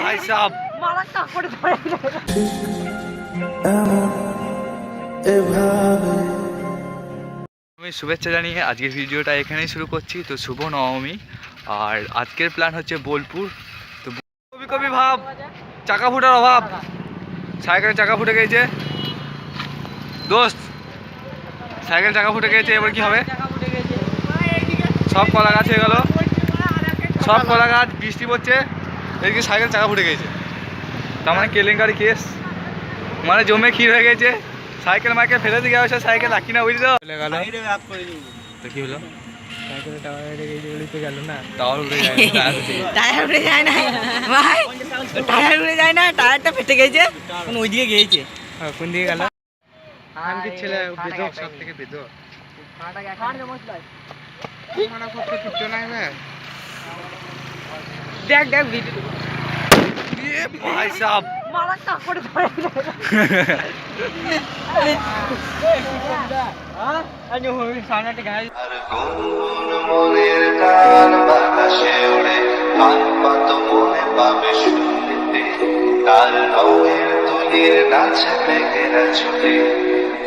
ভাই সাহেব আমি শুভেচ্ছা জানিয়ে আজকের ভিডিওটা এখানেই শুরু করছি। তো শুভ নবমী, আর আজকের প্ল্যান হচ্ছে বোলপুর। তো কবি কবি ভাব, চাকা ফুটার অভাব, সাইকেলের চাকা ফুটে গেছে দোস্ত, সাইকেল চাকা ফুটে গেছে। এবার কি হবে? সব কলা গাছ হয়ে গেল, সব কলা গাছ, বৃষ্টি পড়ছে, এদিকে সাইকেল চাকা ফুটে গেছে। তার মানে কেলেঙ্কারি কেস, মানে জমে ক্ষীর হয়ে গেছে। সাইকেল মাইকেল ফেলে দিয়ে গেছে, সাইকেল রাখি না, বুঝলি তো? তো কি হলো? টায়ারটা ফেটে গেছে, ওইদিকে গিয়েছে। কোন দিকে গেল? ছেলে বেদক, সব থেকে বেদক। দেখ দেখ ভিডিও ভাই সাহেব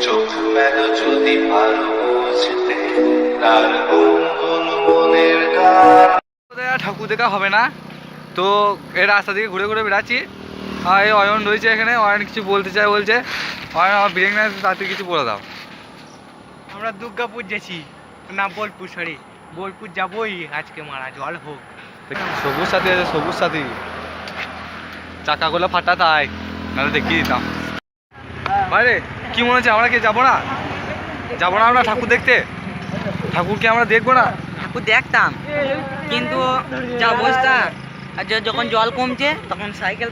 চোখ মেলো যদি পারো বুঝতে তার গুনগুন মনের গান। ঠাকুর দেখা হবে না, তো এই রাস্তা থেকে ঘুরে ঘুরে বেড়াচ্ছি। আর এই অয়ন রয়েছে এখানে, অয়ন কিছু বলতে চাই, বলছে অয়ন আমার ব্রেক না, তাতে কিছু বলে দাও। আমরা দুর্গাপুর যাচ্ছি, না বোলপুর, সরি বোলপুর যাবোই আজকে। মারা জল হোক। সবুজ সাথী আছে, সবুজ সাথী, চাকাগুলো ফাটা, তাই নাহলে দেখিয়ে দিতাম। বাইরে কি মনে হচ্ছে আমরা কি যাবো না? যাবো না আমরা ঠাকুর দেখতে? ঠাকুর কি আমরা দেখবো না? ঠাকুর দেখতাম, কিন্তু যা অবস্থা, আর যখন জল কমছে তখন সাইকেল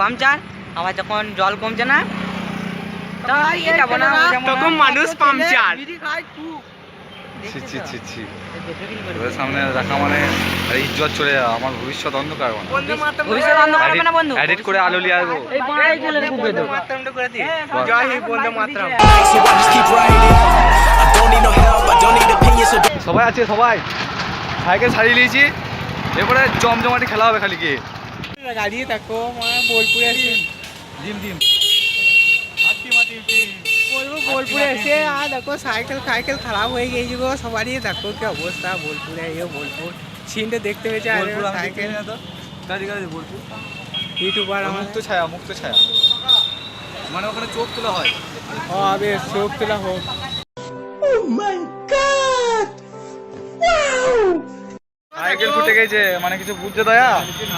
পাংচার, আবার যখন জল কমছে না যাবো না, তখন মানুষ পাংচার। ছি ছি ছি ছি, ওদের সামনে রাখা মানে ইজ্জত চলে যাওয়া, আমার ভবিষ্যৎ অন্ধকার। ভবিষ্যৎ অন্ধকার হবে না বন্ধু, এডিট করে আলো লিয়ে আসবো। জয় হে বন্দে মাতরম। সবাই আছে, সবাই সাইকেল ছাড়িয়ে নিয়েছি, এরপরে জমজমাটি খেলা হবে খালি গিয়ে। গাড়িয়ে দেখো বোলপুরে আছে, ডিম ডিম বোলপুরে এসে আর দেখো সাইকেল খারাপ হয়ে গিয়েছে গো সবারই। দেখো কি অবস্থা বোলপুরে, এই বোলপুর সিনটা দেখতে পেয়েছে। আর সাইকেল বোলপুর ইউটিউবার আমার মুক্ত ছায়া, মুক্ত ছায়া, মানে ওখানে চোখ তোলা হয়। হবে চোখ তোলা হোক। সাইকেল ফুটে গেছে, মানে কিছু বুঝছে দয়া?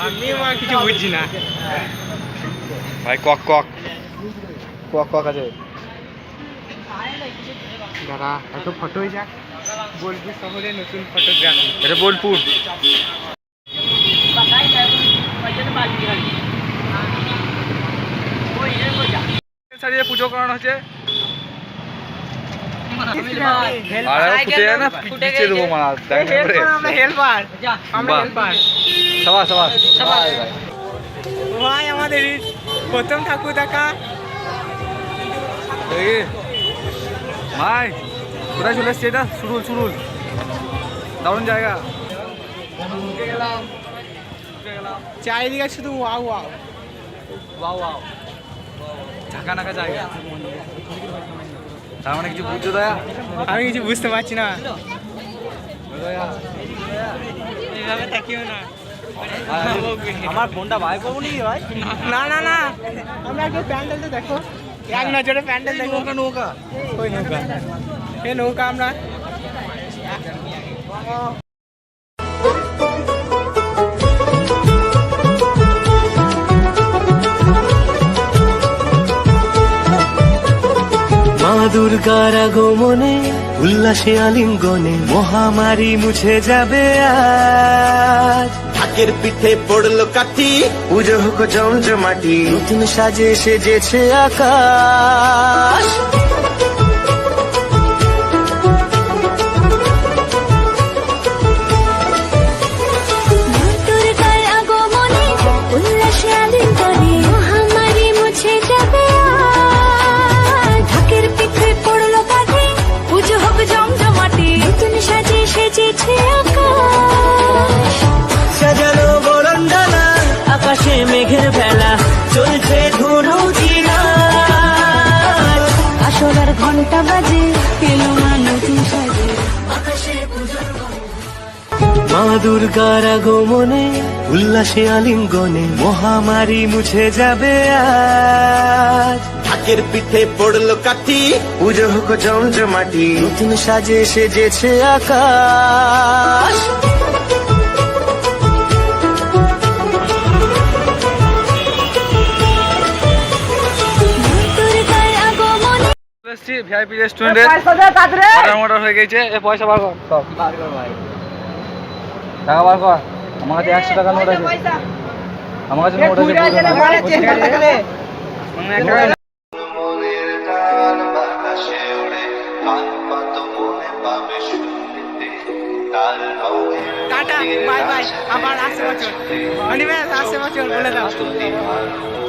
আমি কিছু বুঝছি না ভাই। কক কক কক কক আছে। দাদা এত ফটো হয়ে যাক, বোলপুর শহরে নতুন ফটোগ্রাফি। এটা বোলপুর। ছাড়িয়ে পুজো করানো হচ্ছে, আর ফুটে যায় না, পিছিয়ে দেবো মারা। আমরা হেল্পার, আমরা হেল্পার। সবাই সবাই সবাই ভাই আমাদের প্রথম ঠাকুর দেখা। ভাই কোথায় চলে এসছে? এটা সুরুল, সুরুল দারুণ জায়গা। চারিদিকে শুধু ওয়াও ওয়াও ওয়াও ওয়াও, ঝাঁকা নাকা জায়গা। তার মানে কিছু বুঝছো দয়া? আমি কিছু বুঝতে পারছি না। এইভাবে থাকিও না, আমার ফোনটা ভাই করবো নি ভাই? না না না, আমরা একটু প্যান্ডেলটা দেখো, এক নজরে প্যান্ডেল দেখো। নৌকা, ওই নৌকা, এই নৌকা আমরা মা দুর্গার আগমনে উল্লাসে আলিঙ্গনে মহামারী মুছে যাবে আজ। ঢাকের পিঠে পড়লো কাঠি, পুজো হোক জমজমাটি, নতুন সাজে সেজেছে আকাশ। দুর্গার আগমনে উল্লাসে আলিঙ্গনে মহামারী মুছে যাবে আজ ঢাকের পিঠে পড়লো কাঠি পুজো হোক জমজমাটি নতুন সাজে সেজেছে আকাশ ভিআইপি রেস্টুরেন্টে অর্ডার মর্ডার হয়ে গেছে। এ পয়সা বার কর, সব টাকা বার কর। আমার কাছে 100 টাকা নোট আছে, আমার কাছে নোট আছে। মনের গান বাতাসে উড়ে কান পাত মনে পাবে শুনতে তার রঙের টাটা, বাই বাই, আবার আসছে বছর। অনিমেষ আসছে বছর বলে দাও। যদি ভালো